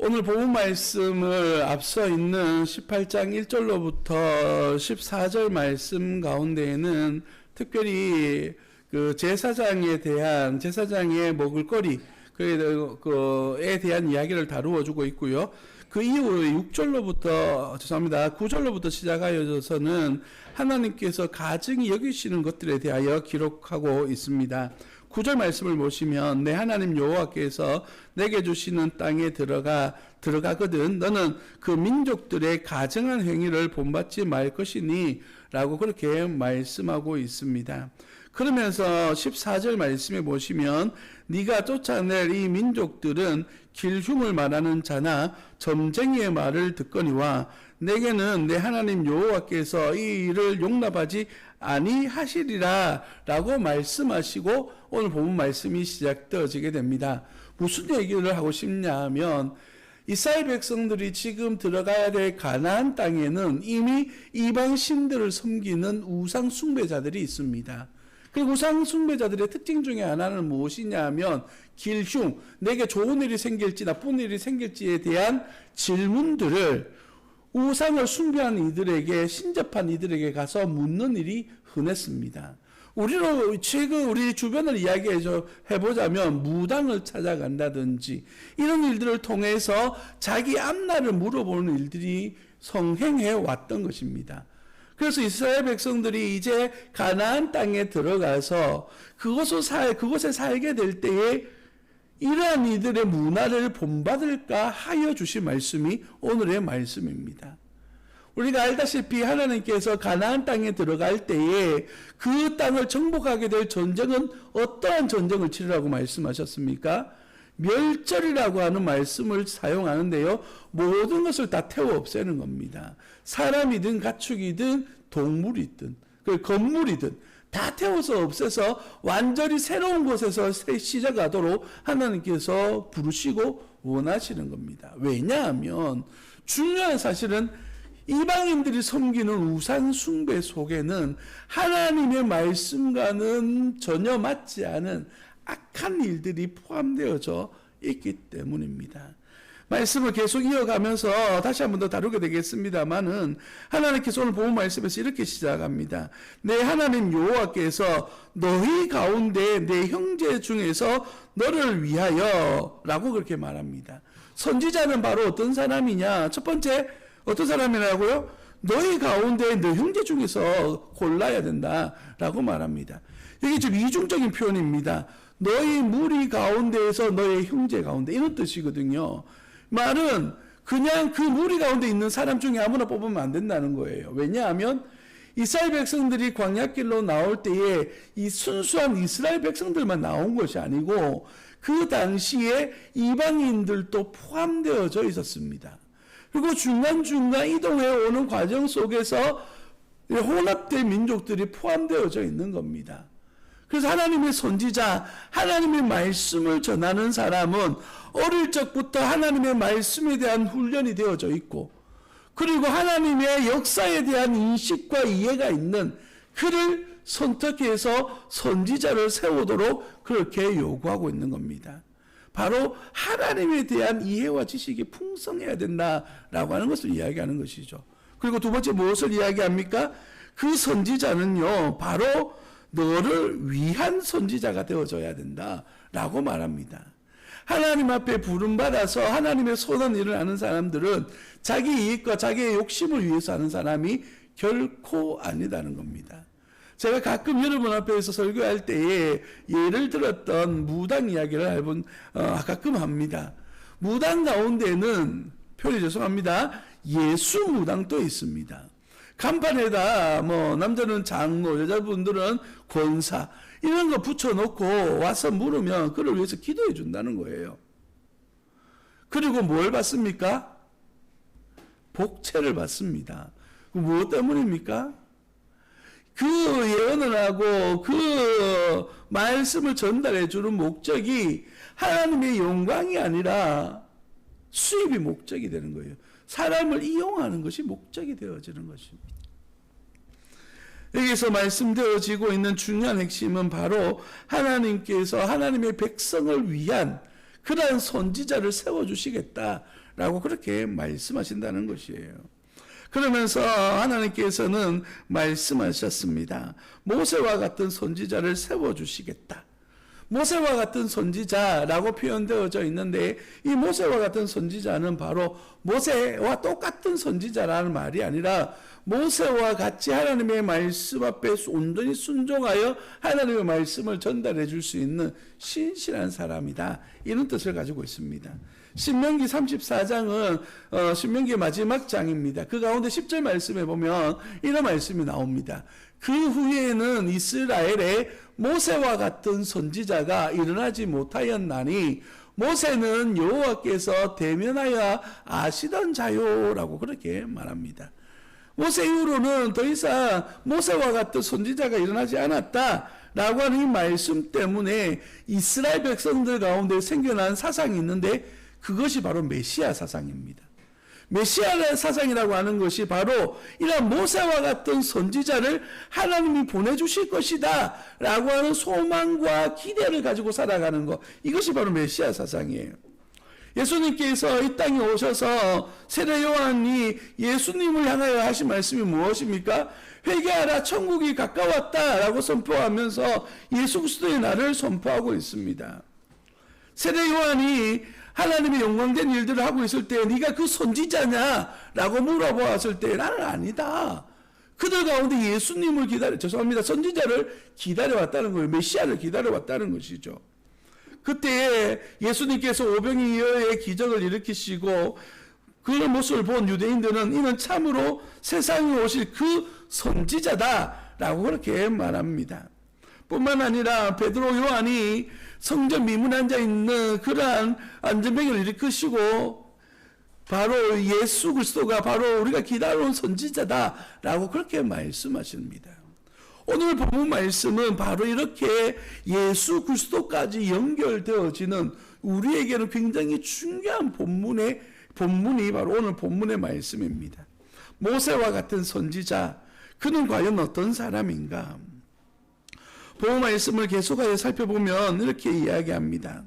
오늘 본문 말씀을 앞서 있는 18장 1절로부터 14절 말씀 가운데에는 특별히 그 제사장에 대한 제사장의 먹을거리 그에 대한 이야기를 다루어 주고 있고요. 그 이후에 9절로부터 시작하여서는 하나님께서 가증히 여기시는 것들에 대하여 기록하고 있습니다. 9절 말씀을 보시면 내 하나님 여호와께서 내게 주시는 땅에 들어가거든 너는 그 민족들의 가증한 행위를 본받지 말 것이니 라고 그렇게 말씀하고 있습니다. 그러면서 14절 말씀에 보시면 네가 쫓아낼 이 민족들은 길흉을 말하는 자나 점쟁이의 말을 듣거니와 내게는 내 하나님 여호와께서 이 일을 용납하지 아니하시리라 라고 말씀하시고 오늘 본문 말씀이 시작되어지게 됩니다. 무슨 얘기를 하고 싶냐 하면 이스라엘 백성들이 지금 들어가야 될 가나안 땅에는 이미 이방 신들을 섬기는 우상 숭배자들이 있습니다. 그리고 우상 숭배자들의 특징 중에 하나는 무엇이냐 하면 길흉, 내게 좋은 일이 생길지 나쁜 일이 생길지에 대한 질문들을 우상을 숭배하는 이들에게 신접한 이들에게 가서 묻는 일이 흔했습니다. 최근 우리 주변을 이야기해보자면 무당을 찾아간다든지 이런 일들을 통해서 자기 앞날을 물어보는 일들이 성행해 왔던 것입니다. 그래서 이스라엘 백성들이 이제 가나안 땅에 들어가서 그곳에 살게 될 때에 이러한 이들의 문화를 본받을까 하여 주신 말씀이 오늘의 말씀입니다. 우리가 알다시피 하나님께서 가나안 땅에 들어갈 때에 그 땅을 정복하게 될 전쟁은 어떠한 전쟁을 치르라고 말씀하셨습니까? 멸절이라고 하는 말씀을 사용하는데요. 모든 것을 다 태워 없애는 겁니다. 사람이든 가축이든 동물이든 건물이든 다 태워서 없애서 완전히 새로운 곳에서 시작하도록 하나님께서 부르시고 원하시는 겁니다. 왜냐하면 중요한 사실은 이방인들이 섬기는 우상 숭배 속에는 하나님의 말씀과는 전혀 맞지 않은 악한 일들이 포함되어져 있기 때문입니다. 말씀을 계속 이어가면서 다시 한 번 더 다루게 되겠습니다만은 하나님께서 오늘 본문 말씀에서 이렇게 시작합니다. 내 하나님 여호와께서 너희 가운데 내 형제 중에서 너를 위하여 라고 그렇게 말합니다. 선지자는 바로 어떤 사람이냐? 첫 번째 어떤 사람이라고요? 너희 가운데 너 형제 중에서 골라야 된다라고 말합니다. 이게 좀 이중적인 표현입니다. 너희 무리 가운데에서 너의 형제 가운데 이런 뜻이거든요. 말은 그냥 그 무리 가운데 있는 사람 중에 아무나 뽑으면 안 된다는 거예요. 왜냐하면 이스라엘 백성들이 광야길로 나올 때에 이 순수한 이스라엘 백성들만 나온 것이 아니고 그 당시에 이방인들도 포함되어져 있었습니다. 그리고 중간중간 이동해 오는 과정 속에서 혼합된 민족들이 포함되어져 있는 겁니다. 그래서 하나님의 선지자, 하나님의 말씀을 전하는 사람은 어릴 적부터 하나님의 말씀에 대한 훈련이 되어져 있고 그리고 하나님의 역사에 대한 인식과 이해가 있는 그를 선택해서 선지자를 세우도록 그렇게 요구하고 있는 겁니다. 바로 하나님에 대한 이해와 지식이 풍성해야 된다라고 하는 것을 이야기하는 것이죠. 그리고 두 번째 무엇을 이야기합니까? 그 선지자는요, 바로 너를 위한 선지자가 되어져야 된다라고 말합니다. 하나님 앞에 부름받아서 하나님의 선한 일을 하는 사람들은 자기 이익과 자기의 욕심을 위해서 하는 사람이 결코 아니다는 겁니다. 제가 가끔 여러분 앞에서 설교할 때에 예를 들었던 무당 이야기를 가끔 합니다. 무당 가운데는 표현이 죄송합니다. 예수 무당도 있습니다. 간판에다 남자는 장로, 여자분들은 권사 이런 거 붙여놓고 와서 물으면 그를 위해서 기도해 준다는 거예요. 그리고 뭘 받습니까? 복채를 받습니다. 무엇 때문입니까? 그 예언을 하고 그 말씀을 전달해 주는 목적이 하나님의 영광이 아니라 수입이 목적이 되는 거예요. 사람을 이용하는 것이 목적이 되어지는 것입니다. 여기서 말씀되어지고 있는 중요한 핵심은 바로 하나님께서 하나님의 백성을 위한 그러한 선지자를 세워주시겠다라고 그렇게 말씀하신다는 것이에요. 그러면서 하나님께서는 말씀하셨습니다. 모세와 같은 선지자를 세워주시겠다. 모세와 같은 선지자라고 표현되어져 있는데, 이 모세와 같은 선지자는 바로 모세와 똑같은 선지자라는 말이 아니라 모세와 같이 하나님의 말씀 앞에 온전히 순종하여 하나님의 말씀을 전달해 줄 수 있는 신실한 사람이다, 이런 뜻을 가지고 있습니다. 신명기 34장은 신명기의 마지막 장입니다. 그 가운데 10절 말씀에 보면 이런 말씀이 나옵니다. 그 후에는 이스라엘에 모세와 같은 선지자가 일어나지 못하였나니 모세는 여호와께서 대면하여 아시던 자요라고 그렇게 말합니다. 모세 이후로는 더 이상 모세와 같은 선지자가 일어나지 않았다라고 하는 이 말씀 때문에 이스라엘 백성들 가운데 생겨난 사상이 있는데, 그것이 바로 메시아 사상입니다. 메시아 사상이라고 하는 것이 바로 이런 모세와 같은 선지자를 하나님이 보내주실 것이다 라고 하는 소망과 기대를 가지고 살아가는 것, 이것이 바로 메시아 사상이에요. 예수님께서 이 땅에 오셔서 세례 요한이 예수님을 향하여 하신 말씀이 무엇입니까? 회개하라, 천국이 가까웠다 라고 선포하면서 예수 그리스도의 날을 선포하고 있습니다. 세례 요한이 하나님의 영광된 일들을 하고 있을 때 네가 그 선지자냐? 라고 물어보았을 때 나는 아니다. 그들 가운데 예수님을 선지자를 기다려왔다는 거예요. 메시아를 기다려왔다는 것이죠. 그때 예수님께서 오병이어의 기적을 일으키시고 그 모습을 본 유대인들은 이는 참으로 세상에 오실 그 선지자다라고 그렇게 말합니다. 뿐만 아니라 베드로, 요한이 성전 미문 앉아 있는 그러한 안전병을 일으키시고 바로 예수 그리스도가 바로 우리가 기다려온 선지자다라고 그렇게 말씀하십니다. 오늘 본문 말씀은 바로 이렇게 예수 그리스도까지 연결되어지는 우리에게는 굉장히 중요한 본문이 바로 오늘 본문의 말씀입니다. 모세와 같은 선지자, 그는 과연 어떤 사람인가? 본문 말씀을 계속하여 살펴보면 이렇게 이야기합니다.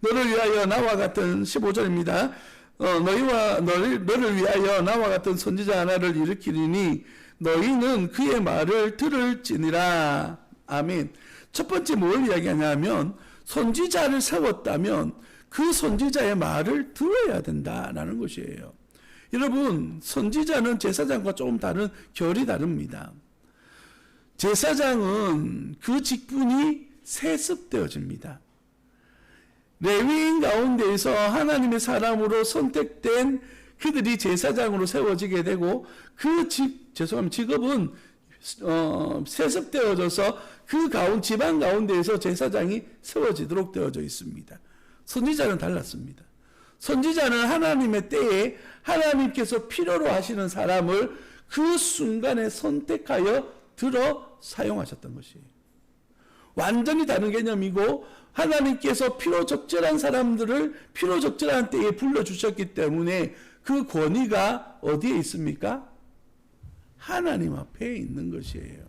너를 위하여 나와 같은 15절입니다. 너를 위하여 나와 같은 선지자 하나를 일으키리니 너희는 그의 말을 들을지니라. 아멘. 첫 번째 뭘 이야기하냐면 선지자를 세웠다면 그 선지자의 말을 들어야 된다라는 것이에요. 여러분, 선지자는 제사장과 조금 다른 결이 다릅니다. 제사장은 그 직분이 세습되어집니다. 레위인 가운데에서 하나님의 사람으로 선택된 그들이 제사장으로 세워지게 되고 그 직업은 세습되어져서 그 지방 가운데에서 제사장이 세워지도록 되어져 있습니다. 선지자는 달랐습니다. 선지자는 하나님의 때에 하나님께서 필요로 하시는 사람을 그 순간에 선택하여 들어 사용하셨던 것이에요. 완전히 다른 개념이고 하나님께서 필요적절한 사람들을 필요적절한 때에 불러주셨기 때문에 그 권위가 어디에 있습니까? 하나님 앞에 있는 것이에요.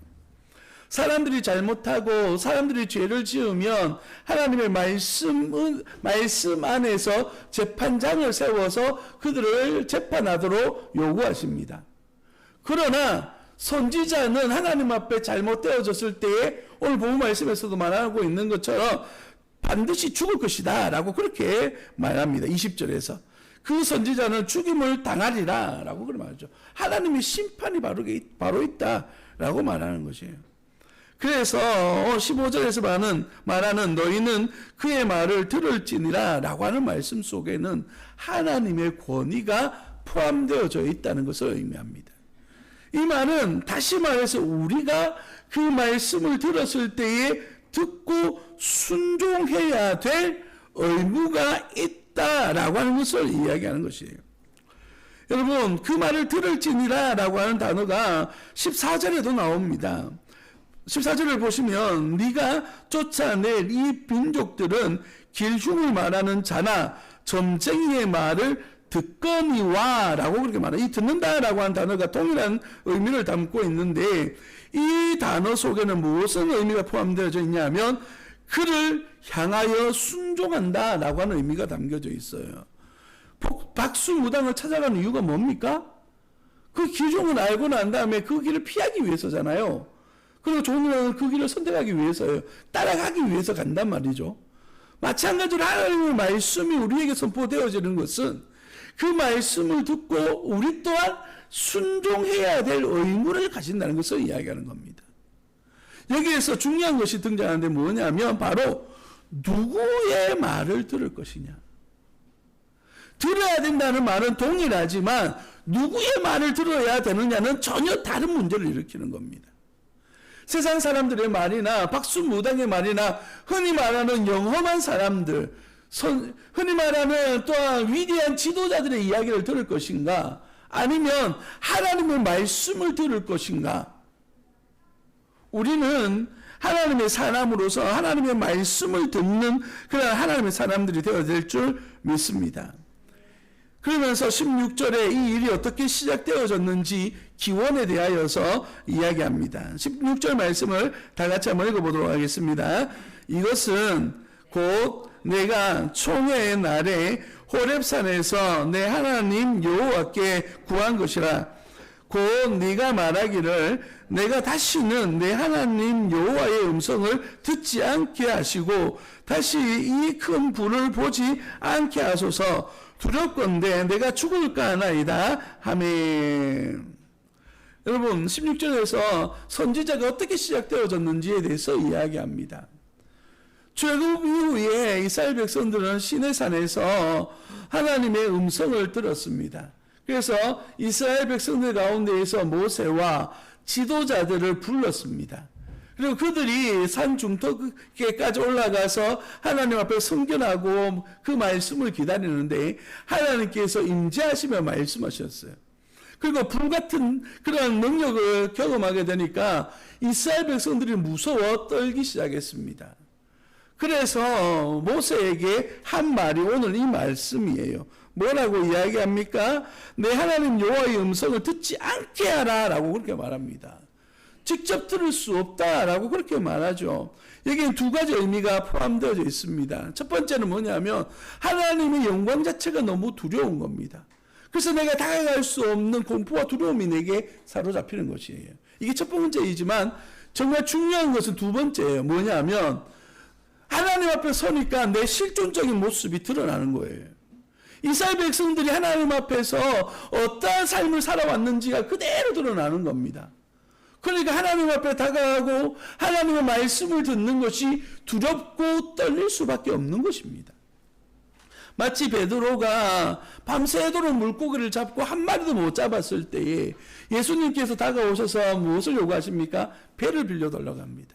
사람들이 잘못하고 사람들이 죄를 지으면 하나님의 말씀 안에서 재판장을 세워서 그들을 재판하도록 요구하십니다. 그러나 선지자는 하나님 앞에 잘못되어졌을 때에 오늘 본문 말씀에서도 말하고 있는 것처럼 반드시 죽을 것이다 라고 그렇게 말합니다. 20절에서 그 선지자는 죽임을 당하리라 라고 그렇게 말하죠. 하나님의 심판이 바로 있다 라고 말하는 것이에요. 그래서 15절에서 말하는 너희는 그의 말을 들을지니라 라고 하는 말씀 속에는 하나님의 권위가 포함되어져 있다는 것을 의미합니다. 이 말은 다시 말해서 우리가 그 말씀을 들었을 때에 듣고 순종해야 될 의무가 있다라고 하는 것을 이야기하는 것이에요. 여러분, 그 말을 들을지니라 라고 하는 단어가 14절에도 나옵니다. 14절을 보시면 네가 쫓아낼 이 민족들은 길흉을 말하는 자나 점쟁이의 말을 듣거니와 라고 그렇게 말해요. 이 듣는다 라고 하는 단어가 동일한 의미를 담고 있는데 이 단어 속에는 무슨 의미가 포함되어져 있냐면 그를 향하여 순종한다라고 하는 의미가 담겨져 있어요. 박수무당을 찾아가는 이유가 뭡니까? 그 기종을 알고 난 다음에 그 길을 피하기 위해서잖아요. 그리고 종로는 그 길을 선택하기 위해서예요. 따라가기 위해서 간단 말이죠. 마찬가지로 하나님의 말씀이 우리에게 선포되어지는 것은 그 말씀을 듣고 우리 또한 순종해야 될 의무를 가진다는 것을 이야기하는 겁니다. 여기에서 중요한 것이 등장하는데 뭐냐면 바로 누구의 말을 들을 것이냐. 들어야 된다는 말은 동일하지만 누구의 말을 들어야 되느냐는 전혀 다른 문제를 일으키는 겁니다. 세상 사람들의 말이나 박수무당의 말이나 흔히 말하는 영험한 사람들, 흔히 말하는 또한 위대한 지도자들의 이야기를 들을 것인가, 아니면 하나님의 말씀을 들을 것인가. 우리는 하나님의 사람으로서 하나님의 말씀을 듣는 그런 하나님의 사람들이 되어야 될 줄 믿습니다. 그러면서 16절에 이 일이 어떻게 시작되어졌는지 기원에 대하여서 이야기합니다. 16절 말씀을 다 같이 한번 읽어보도록 하겠습니다. 이것은 곧 내가 총회의 날에 호렙산에서 내 하나님 여호와께 구한 것이라. 곧 네가 말하기를 내가 다시는 내 하나님 여호와의 음성을 듣지 않게 하시고 다시 이 큰 불을 보지 않게 하소서. 두렵건대 내가 죽을까 하나이다 하매. 여러분 16절에서 선지자가 어떻게 시작되어졌는지에 대해서 이야기합니다. 출애굽 이후에 이스라엘 백성들은 시내산에서 하나님의 음성을 들었습니다. 그래서 이스라엘 백성들 가운데에서 모세와 지도자들을 불렀습니다. 그리고 그들이 산 중턱에까지 올라가서 하나님 앞에 성견하고 그 말씀을 기다리는데 하나님께서 임재하시며 말씀하셨어요. 그리고 불같은 그런 능력을 경험하게 되니까 이스라엘 백성들이 무서워 떨기 시작했습니다. 그래서 모세에게 한 말이 오늘 이 말씀이에요. 뭐라고 이야기합니까? 내 하나님 여호와의 음성을 듣지 않게 하라 라고 그렇게 말합니다. 직접 들을 수 없다라고 그렇게 말하죠. 여기엔 두 가지 의미가 포함되어 있습니다. 첫 번째는 뭐냐면 하나님의 영광 자체가 너무 두려운 겁니다. 그래서 내가 다가갈 수 없는 공포와 두려움이 내게 사로잡히는 것이에요. 이게 첫 번째이지만 정말 중요한 것은 두 번째예요. 뭐냐면 하나님 앞에 서니까 내 실존적인 모습이 드러나는 거예요. 이스라엘 백성들이 하나님 앞에서 어떠한 삶을 살아왔는지가 그대로 드러나는 겁니다. 그러니까 하나님 앞에 다가가고 하나님의 말씀을 듣는 것이 두렵고 떨릴 수밖에 없는 것입니다. 마치 베드로가 밤새도록 물고기를 잡고 한 마리도 못 잡았을 때에 예수님께서 다가오셔서 무엇을 요구하십니까? 배를 빌려달라고 합니다.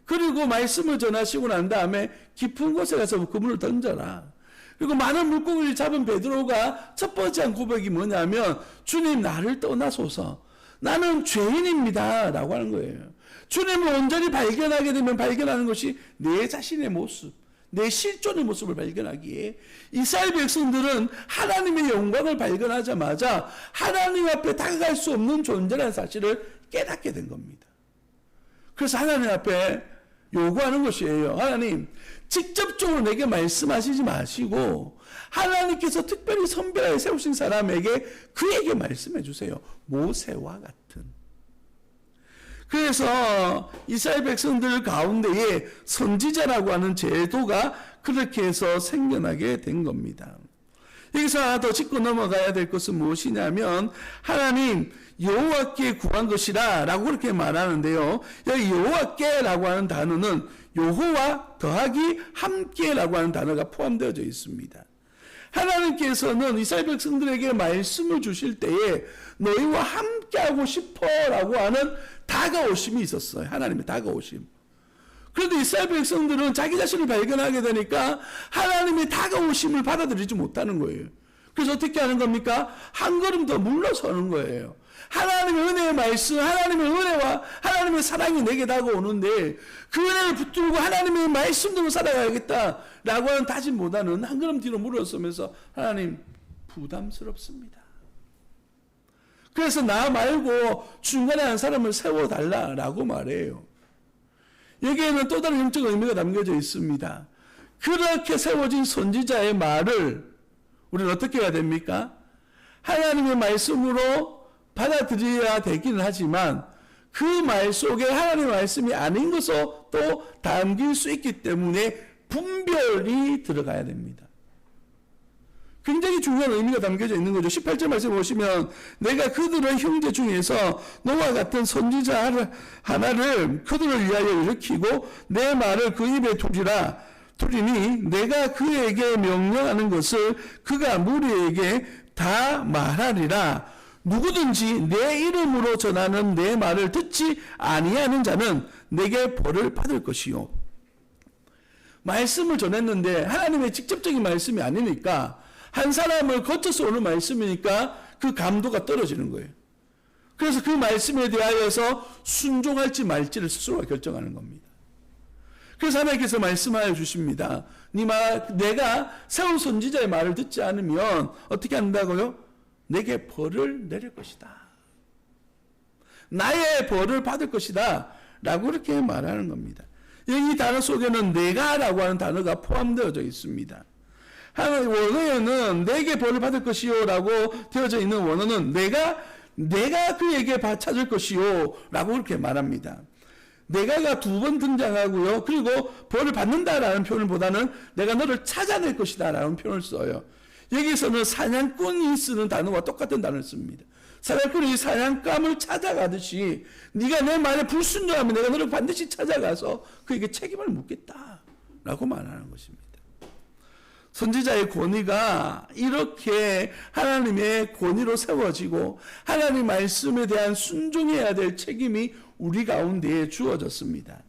그리고 말씀을 전하시고 난 다음에 깊은 곳에 가서 그물을 던져라. 그리고 많은 물고기를 잡은 베드로가 첫 번째 한 고백이 뭐냐면 주님 나를 떠나소서. 나는 죄인입니다 라고 하는 거예요. 주님을 온전히 발견하게 되면 발견하는 것이 내 자신의 모습, 내 실존의 모습을 발견하기에 이스라엘 백성들은 하나님의 영광을 발견하자마자 하나님 앞에 다가갈 수 없는 존재라는 사실을 깨닫게 된 겁니다. 그래서 하나님 앞에 요구하는 것이에요. 하나님 직접적으로 내게 말씀하시지 마시고 하나님께서 특별히 선별하여 세우신 사람에게 그에게 말씀해 주세요. 모세와 같은. 그래서 이스라엘 백성들 가운데에 선지자라고 하는 제도가 그렇게 해서 생겨나게 된 겁니다. 여기서 하나 더 짚고 넘어가야 될 것은 무엇이냐면 하나님 여호와께 구한 것이라 라고 그렇게 말하는데요. 여기 여호와께라고 하는 단어는 여호와 더하기 함께라고 하는 단어가 포함되어져 있습니다. 하나님께서는 이스라엘 백성들에게 말씀을 주실 때에 너희와 함께하고 싶어라고 하는 다가오심이 있었어요. 하나님의 다가오심. 그런데 이스라엘 백성들은 자기 자신을 발견하게 되니까 하나님의 다가오심을 받아들이지 못하는 거예요. 그래서 어떻게 하는 겁니까? 한 걸음 더 물러서는 거예요. 하나님의 은혜의 말씀, 하나님의 은혜와 하나님의 사랑이 내게 다가오는데 그 은혜를 붙들고 하나님의 말씀대로 살아가야겠다라고 하는 다짐보다는 한 걸음 뒤로 물러서면서 하나님 부담스럽습니다. 그래서 나 말고 중간에 한 사람을 세워달라라고 말해요. 여기에는 또 다른 영적 의미가 담겨져 있습니다. 그렇게 세워진 선지자의 말을 우리는 어떻게 해야 됩니까? 하나님의 말씀으로 받아들여야 되기는 하지만 그 말 속에 하나님의 말씀이 아닌 것을 또 담길 수 있기 때문에 분별이 들어가야 됩니다. 굉장히 중요한 의미가 담겨져 있는 거죠. 18절 말씀 보시면 내가 그들의 형제 중에서 너와 같은 선지자 하나를 그들을 위하여 일으키고 내 말을 그 입에 두리니 내가 그에게 명령하는 것을 그가 무리에게 다 말하리라. 누구든지 내 이름으로 전하는 내 말을 듣지 아니하는 자는 내게 벌을 받을 것이요. 말씀을 전했는데 하나님의 직접적인 말씀이 아니니까, 한 사람을 거쳐서 오는 말씀이니까 그 감도가 떨어지는 거예요. 그래서 그 말씀에 대하여서 순종할지 말지를 스스로가 결정하는 겁니다. 그래서 하나님께서 말씀하여 주십니다. 내가 세운 선지자의 말을 듣지 않으면 어떻게 한다고요? 내게 벌을 내릴 것이다. 나의 벌을 받을 것이다. 라고 그렇게 말하는 겁니다. 여기 이 단어 속에는 내가라고 하는 단어가 포함되어져 있습니다. 원어에는 내게 벌을 받을 것이요 라고 되어져 있는 원어는 내가 그에게 찾을 것이요 라고 그렇게 말합니다. 내가가 두 번 등장하고요. 그리고 벌을 받는다라는 표현보다는 내가 너를 찾아낼 것이다 라는 표현을 써요. 여기서는 사냥꾼이 쓰는 단어와 똑같은 단어를 씁니다. 사냥꾼이 사냥감을 찾아가듯이 네가 내 말에 불순종하면 내가 너를 반드시 찾아가서 그에게 책임을 묻겠다 라고 말하는 것입니다. 선지자의 권위가 이렇게 하나님의 권위로 세워지고 하나님 말씀에 대한 순종해야 될 책임이 우리 가운데에 주어졌습니다.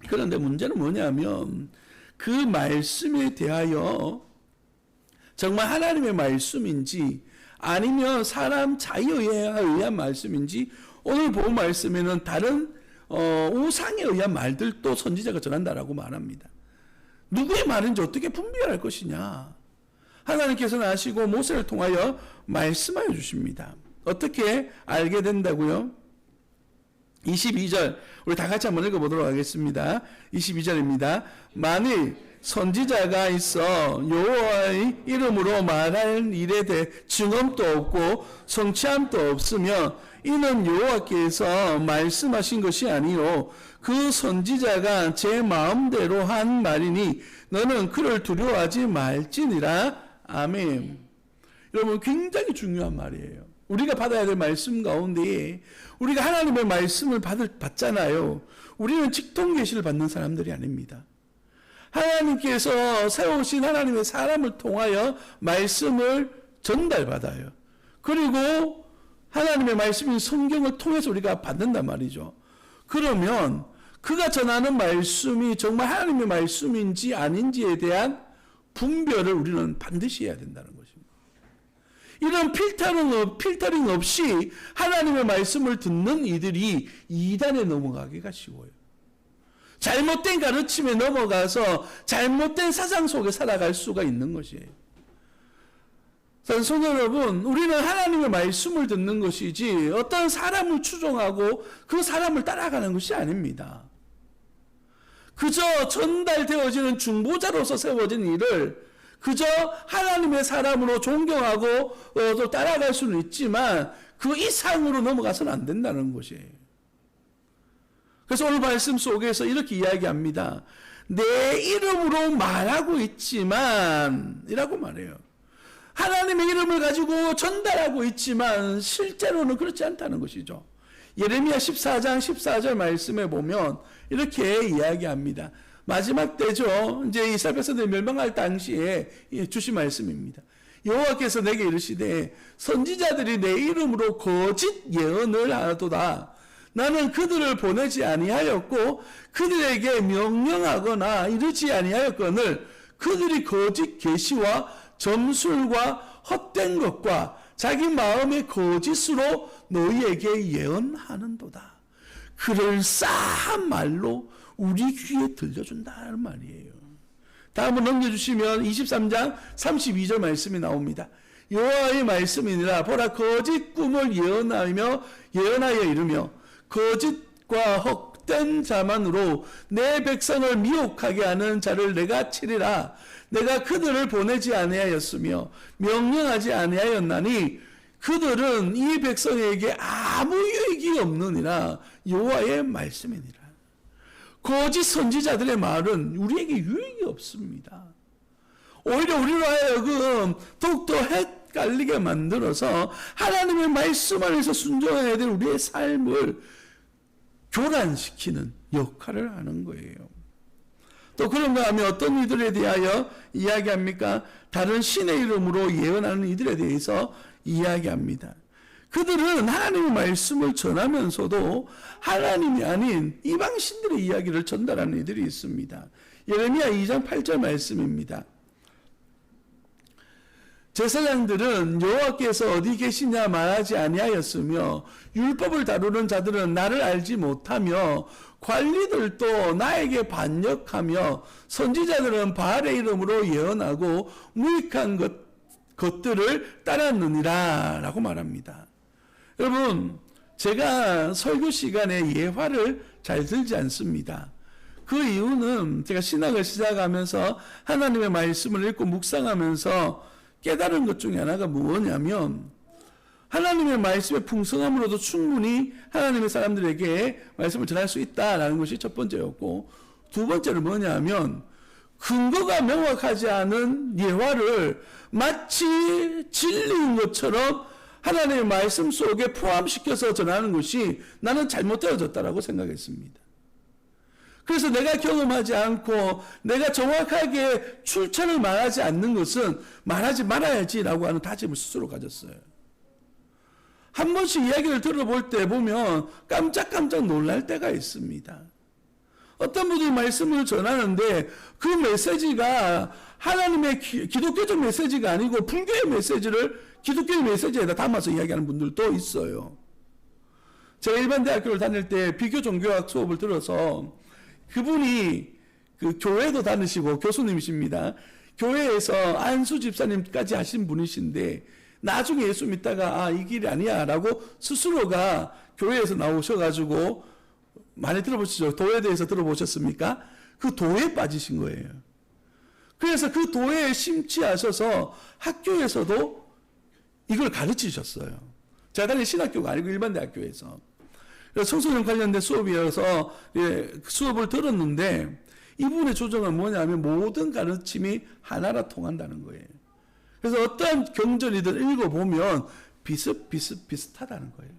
그런데 문제는 뭐냐면 그 말씀에 대하여 정말 하나님의 말씀인지 아니면 사람 자유에 의한 말씀인지, 오늘 본 말씀에는 다른 우상에 의한 말들도 선지자가 전한다라고 말합니다. 누구의 말인지 어떻게 분별할 것이냐? 하나님께서는 아시고 모세를 통하여 말씀하여 주십니다. 어떻게 알게 된다고요? 22절 우리 다 같이 한번 읽어보도록 하겠습니다. 22절입니다. 만일 선지자가 있어 여호와의 이름으로 말할 일에 대해 증언도 없고 성취함도 없으며 이는 여호와께서 말씀하신 것이 아니요 그 선지자가 제 마음대로 한 말이니 너는 그를 두려워하지 말지니라. 아멘. 여러분, 굉장히 중요한 말이에요. 우리가 받아야 될 말씀 가운데에 우리가 하나님의 말씀을 받잖아요. 우리는 직통계시를 받는 사람들이 아닙니다. 하나님께서 세우신 하나님의 사람을 통하여 말씀을 전달받아요. 그리고 하나님의 말씀인 성경을 통해서 우리가 받는단 말이죠. 그러면 그가 전하는 말씀이 정말 하나님의 말씀인지 아닌지에 대한 분별을 우리는 반드시 해야 된다는 것입니다. 이런 필터링 없이 하나님의 말씀을 듣는 이들이 이단에 넘어가기가 쉬워요. 잘못된 가르침에 넘어가서 잘못된 사상 속에 살아갈 수가 있는 것이에요. 성도 여러분, 우리는 하나님의 말씀을 듣는 것이지 어떤 사람을 추종하고 그 사람을 따라가는 것이 아닙니다. 그저 전달되어지는 중보자로서 세워진 일을 그저 하나님의 사람으로 존경하고 또 따라갈 수는 있지만 그 이상으로 넘어가서는 안 된다는 것이에요. 그래서 오늘 말씀 속에서 이렇게 이야기합니다. 내 이름으로 말하고 있지만 이라고 말해요. 하나님의 이름을 가지고 전달하고 있지만 실제로는 그렇지 않다는 것이죠. 예레미야 14장 14절 말씀에 보면 이렇게 이야기합니다. 마지막 때죠. 이제 이스라엘 백성들이 멸망할 당시에 주신 말씀입니다. 여호와께서 내게 이르시되 선지자들이 내 이름으로 거짓 예언을 하도다. 나는 그들을 보내지 아니하였고 그들에게 명령하거나 이르지 아니하였거늘 그들이 거짓 계시와 점술과 헛된 것과 자기 마음의 거짓으로 너희에게 예언하는도다. 그럴싸한 말로 우리 귀에 들려준다는 말이에요. 다음으로 넘겨주시면 23장 32절 말씀이 나옵니다. 여호와의 말씀이니라 보라 거짓 꿈을 예언하여 이르며 거짓 헛과 헛된 자만으로 내 백성을 미혹하게 하는 자를 내가 치리라. 내가 그들을 보내지 아니하였으며 명령하지 아니하였나니 그들은 이 백성에게 아무 유익이 없느니라. 여호와의 말씀이니라. 거짓 선지자들의 말은 우리에게 유익이 없습니다. 오히려 우리로 하여금 더욱더 헷갈리게 만들어서 하나님의 말씀 안에서 순종해야 될 우리의 삶을 교란시키는 역할을 하는 거예요. 또 그런가 하면 어떤 이들에 대하여 이야기합니까? 다른 신의 이름으로 예언하는 이들에 대해서 이야기합니다. 그들은 하나님의 말씀을 전하면서도 하나님이 아닌 이방신들의 이야기를 전달하는 이들이 있습니다. 예레미야 2장 8절 말씀입니다. 제사장들은 여호와께서 어디 계시냐 말하지 아니하였으며 율법을 다루는 자들은 나를 알지 못하며 관리들도 나에게 반역하며 선지자들은 바알의 이름으로 예언하고 무익한 것들을 따랐느니라 라고 말합니다. 여러분, 제가 설교 시간에 예화를 잘 들지 않습니다. 그 이유는 제가 신학을 시작하면서 하나님의 말씀을 읽고 묵상하면서 깨달은 것 중에 하나가 뭐냐면 하나님의 말씀의 풍성함으로도 충분히 하나님의 사람들에게 말씀을 전할 수 있다라는 것이 첫 번째였고, 두 번째는 뭐냐면 근거가 명확하지 않은 예화를 마치 진리인 것처럼 하나님의 말씀 속에 포함시켜서 전하는 것이 나는 잘못되어졌다라고 생각했습니다. 그래서 내가 경험하지 않고 내가 정확하게 출처를 말하지 않는 것은 말하지 말아야지라고 하는 다짐을 스스로 가졌어요. 한 번씩 이야기를 들어볼 때 보면 깜짝깜짝 놀랄 때가 있습니다. 어떤 분이 말씀을 전하는데 그 메시지가 하나님의 기독교적 메시지가 아니고 불교의 메시지를 기독교의 메시지에다 담아서 이야기하는 분들도 있어요. 제가 일반 대학교를 다닐 때 비교 종교학 수업을 들어서 그분이 그 교회도 다니시고 교수님이십니다. 교회에서 안수 집사님까지 하신 분이신데 나중에 예수 믿다가 이 길이 아니야 라고 스스로가 교회에서 나오셔가지고 많이 들어보시죠? 도에 대해서 들어보셨습니까? 그 도에 빠지신 거예요. 그래서 그 도에 심취하셔서 학교에서도 이걸 가르치셨어요. 제가 다닌 신학교가 아니고 일반 대학교에서. 청소년 관련된 수업이어서 수업을 들었는데 이분의 조정은 뭐냐면 모든 가르침이 하나라 통한다는 거예요. 그래서 어떤 경전이든 읽어보면 비슷하다는 거예요.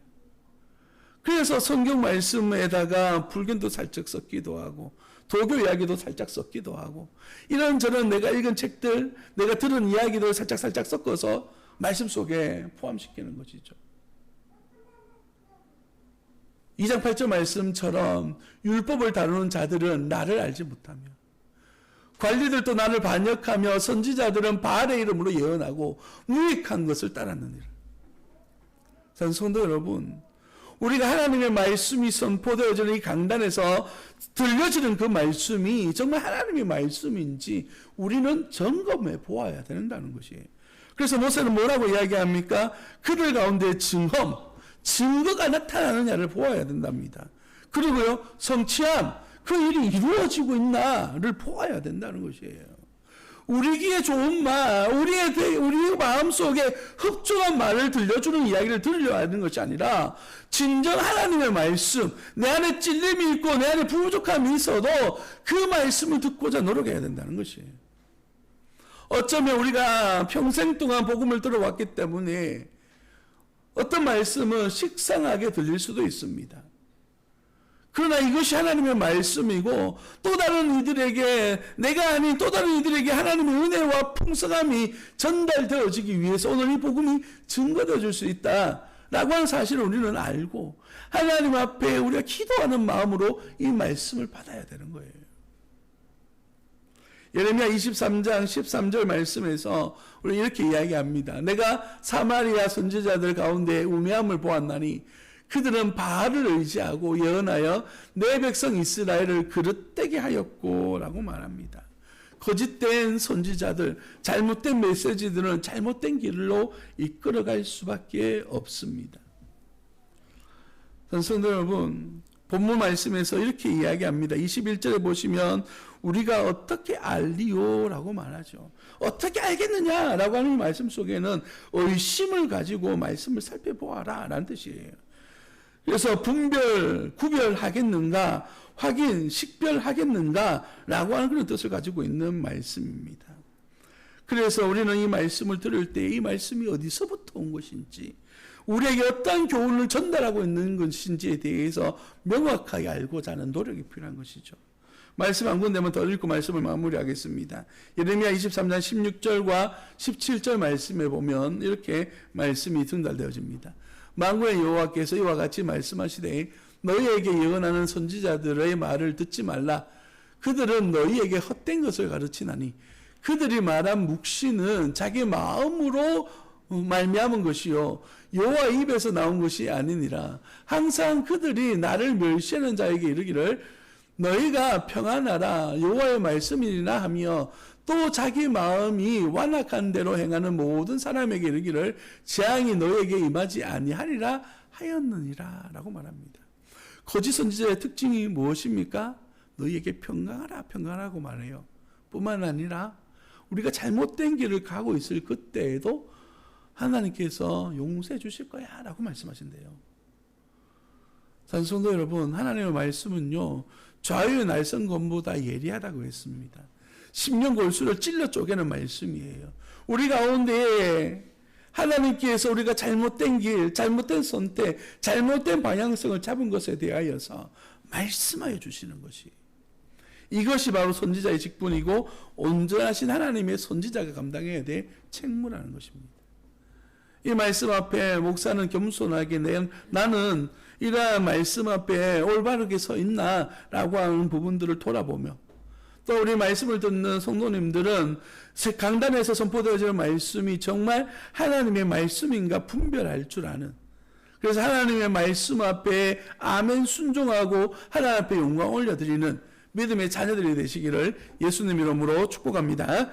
그래서 성경 말씀에다가 불견도 살짝 섞기도 하고 도교 이야기도 살짝 섞기도 하고 이런저런 내가 읽은 책들, 내가 들은 이야기들 살짝 섞어서 말씀 속에 포함시키는 것이죠. 2장 8절 말씀처럼 율법을 다루는 자들은 나를 알지 못하며 관리들도 나를 반역하며 선지자들은 바알의 이름으로 예언하고 무익한 것을 따랐느니라. 성도 여러분, 우리가 하나님의 말씀이 선포되어지는 이 강단에서 들려지는 그 말씀이 정말 하나님의 말씀인지 우리는 점검해 보아야 된다는 것이에요. 그래서 모세는 뭐라고 이야기합니까? 그들 가운데 증거가 나타나느냐를 보아야 된답니다. 그리고요, 성취함, 그 일이 이루어지고 있나를 보아야 된다는 것이에요. 우리에게 좋은 말, 우리의 마음속에 흡족한 말을 들려주는 이야기를 들려야 하는 것이 아니라 진정 하나님의 말씀, 내 안에 찔림이 있고 내 안에 부족함이 있어도 그 말씀을 듣고자 노력해야 된다는 것이에요. 어쩌면 우리가 평생 동안 복음을 들어왔기 때문에 어떤 말씀은 식상하게 들릴 수도 있습니다. 그러나 이것이 하나님의 말씀이고 또 다른 이들에게 내가 아닌 또 다른 이들에게 하나님의 은혜와 풍성함이 전달되어지기 위해서 오늘 이 복음이 증거되어 줄 수 있다라고 하는 사실을 우리는 알고 하나님 앞에 우리가 기도하는 마음으로 이 말씀을 받아야 되는 거예요. 예레미야 23장 13절 말씀에서 우리 이렇게 이야기합니다. 내가 사마리아 선지자들 가운데 우매함을 보았나니 그들은 바알을 의지하고 예언하여 내 백성 이스라엘을 그릇되게 하였고 라고 말합니다. 거짓된 선지자들, 잘못된 메시지들은 잘못된 길로 이끌어갈 수밖에 없습니다. 성도 여러분, 본문 말씀에서 이렇게 이야기합니다. 21절에 보시면 우리가 어떻게 알리요? 라고 말하죠. 어떻게 알겠느냐? 라고 하는 말씀 속에는 의심을 가지고 말씀을 살펴보아라 라는 뜻이에요. 그래서 구별하겠는가? 확인, 식별하겠는가? 라고 하는 그런 뜻을 가지고 있는 말씀입니다. 그래서 우리는 이 말씀을 들을 때 이 말씀이 어디서부터 온 것인지, 우리에게 어떤 교훈을 전달하고 있는 것인지에 대해서 명확하게 알고자 하는 노력이 필요한 것이죠. 말씀 한 군데만 더 읽고 말씀을 마무리하겠습니다. 예레미야 23장 16절과 17절 말씀에 보면 이렇게 말씀이 전달되어집니다. 만군의 여호와께서 이와 같이 말씀하시되 너희에게 예언하는 선지자들의 말을 듣지 말라. 그들은 너희에게 헛된 것을 가르치나니 그들이 말한 묵시는 자기 마음으로 말미암은 것이요 여호와 입에서 나온 것이 아니니라. 항상 그들이 나를 멸시하는 자에게 이르기를 너희가 평안하라 여호와의 말씀이니라 하며 또 자기 마음이 완악한 대로 행하는 모든 사람에게 이르기를 재앙이 너희에게 임하지 아니하리라 하였느니라 라고 말합니다. 거짓 선지자의 특징이 무엇입니까? 너희에게 평강하라 평강하라고 말해요. 뿐만 아니라 우리가 잘못된 길을 가고 있을 그때에도 하나님께서 용서해 주실 거야 라고 말씀하신대요. 산성도 여러분, 하나님의 말씀은요 좌우의 날선검보다 예리하다고 했습니다. 심령골수를 찔러 쪼개는 말씀이에요. 우리 가운데 하나님께서 우리가 잘못된 길, 잘못된 선택, 잘못된 방향성을 잡은 것에 대하여서 말씀하여 주시는 것이, 이것이 바로 선지자의 직분이고 온전하신 하나님의 선지자가 감당해야 될 책무라는 것입니다. 이 말씀 앞에 목사는 겸손하게 나는 이러한 말씀 앞에 올바르게 서 있나 라고 하는 부분들을 돌아보며, 또 우리 말씀을 듣는 성도님들은 강단에서 선포되어지는 말씀이 정말 하나님의 말씀인가 분별할 줄 아는, 그래서 하나님의 말씀 앞에 아멘 순종하고 하나님 앞에 영광 올려드리는 믿음의 자녀들이 되시기를 예수님 이름으로 축복합니다.